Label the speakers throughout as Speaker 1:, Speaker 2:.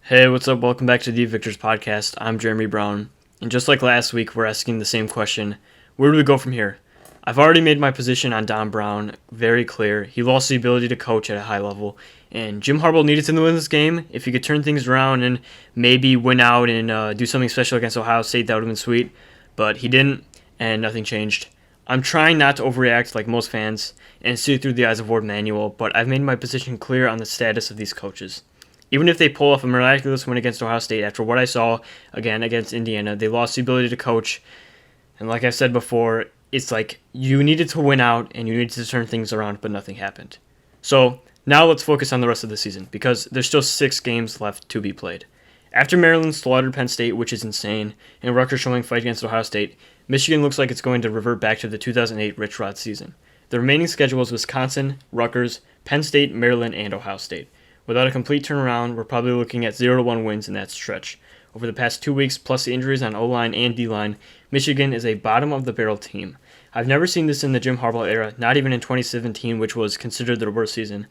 Speaker 1: Hey, what's up? Welcome back to the Victors Podcast. I'm Jeremy Brown. And just like last week, we're asking the same question. Where do we go from here? I've already made my position on Don Brown very clear. He lost the ability to coach at a high level. And Jim Harbaugh needed to win this game. If he could turn things around and maybe win out and do something special against Ohio State, that would have been sweet. But he didn't, and nothing changed. I'm trying not to overreact like most fans and see through the eyes of Ward Manuel, but I've made my position clear on the status of these coaches. Even if they pull off a miraculous win against Ohio State, after what I saw, again, against Indiana, they lost the ability to coach. And like I said before, it's like you needed to win out and you needed to turn things around, but nothing happened. So now let's focus on the rest of the season, because there's still 6 games left to be played. After Maryland slaughtered Penn State, which is insane, and Rutgers showing fight against Ohio State, Michigan looks like it's going to revert back to the 2008 Rich Rod season. The remaining schedule is Wisconsin, Rutgers, Penn State, Maryland, and Ohio State. Without a complete turnaround, we're probably looking at 0-1 wins in that stretch. Over the past 2 weeks, plus the injuries on O-line and D-line, Michigan is a bottom-of-the-barrel team. I've never seen this in the Jim Harbaugh era, not even in 2017, which was considered their worst season.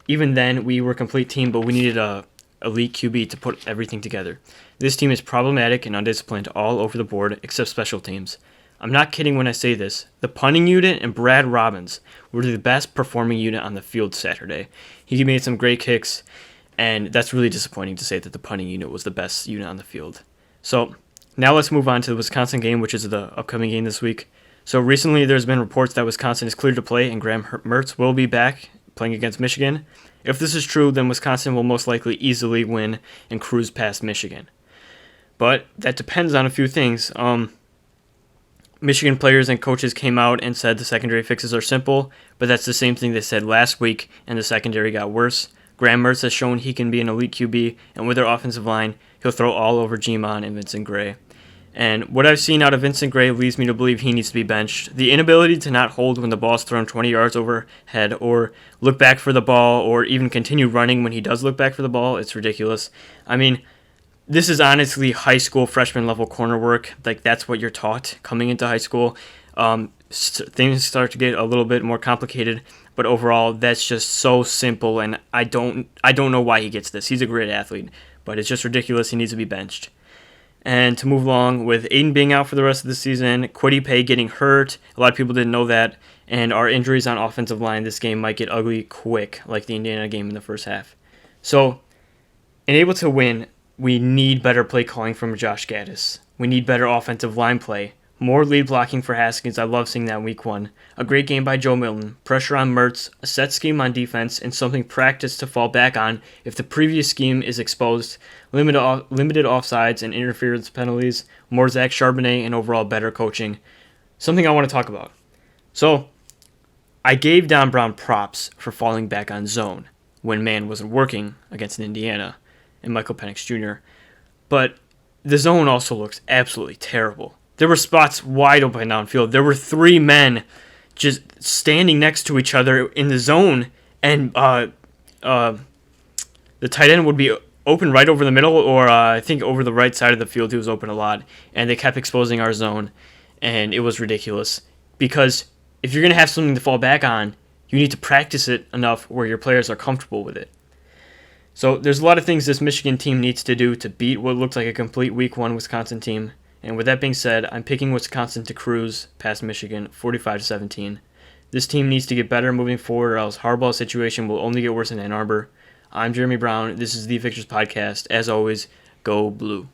Speaker 1: Even then, we were a complete team, but we needed a elite QB to put everything together. This team is problematic and undisciplined all over the board, except special teams. I'm not kidding when I say this. The punting unit and Brad Robbins were the best performing unit on the field Saturday. He made some great kicks, and that's really disappointing to say that the punting unit was the best unit on the field. So now let's move on to the Wisconsin game, which is the upcoming game this week. So recently there's been reports that Wisconsin is cleared to play and Graham Mertz will be back playing against Michigan. If this is true, then Wisconsin will most likely easily win and cruise past Michigan. But that depends on a few things. Michigan players and coaches came out and said the secondary fixes are simple, but that's the same thing they said last week, and the secondary got worse. Graham Mertz has shown he can be an elite QB, and with their offensive line, he'll throw all over G-Mon and Vincent Gray. And what I've seen out of Vincent Gray leads me to believe he needs to be benched. The inability to not hold when the ball's thrown 20 yards overhead, or look back for the ball, or even continue running when he does look back for the ball, it's ridiculous. I mean, this is honestly high school freshman level corner work. Like, that's what you're taught coming into high school. Things start to get a little bit more complicated, but overall that's just so simple, and I don't know why he gets this. He's a great athlete, but it's just ridiculous. He needs to be benched. And to move along, with Aiden being out for the rest of the season, Kwity Paye getting hurt, a lot of people didn't know that, and our injuries on offensive line, this game might get ugly quick, like the Indiana game in the first half. So, and able to win, we need better play calling from Josh Gaddis. We need better offensive line play. More lead blocking for Haskins. I love seeing that in week 1. A great game by Joe Milton. Pressure on Mertz. A set scheme on defense. And something practice to fall back on if the previous scheme is exposed. Limited offsides and interference penalties. More Zach Charbonnet and overall better coaching. Something I want to talk about. So, I gave Don Brown props for falling back on zone when man wasn't working against Indiana and Michael Penix Jr. But the zone also looks absolutely terrible. There were spots wide open downfield. There were 3 men just standing next to each other in the zone, and the tight end would be open right over the middle, or I think over the right side of the field. He was open a lot, and they kept exposing our zone, and it was ridiculous. Because if you're going to have something to fall back on, you need to practice it enough where your players are comfortable with it. So there's a lot of things this Michigan team needs to do to beat what looks like a complete Week 1 Wisconsin team. And with that being said, I'm picking Wisconsin to cruise past Michigan 45-17. This team needs to get better moving forward, or else Harbaugh's situation will only get worse in Ann Arbor. I'm Jeremy Brown. This is the Victors Podcast. As always, go blue.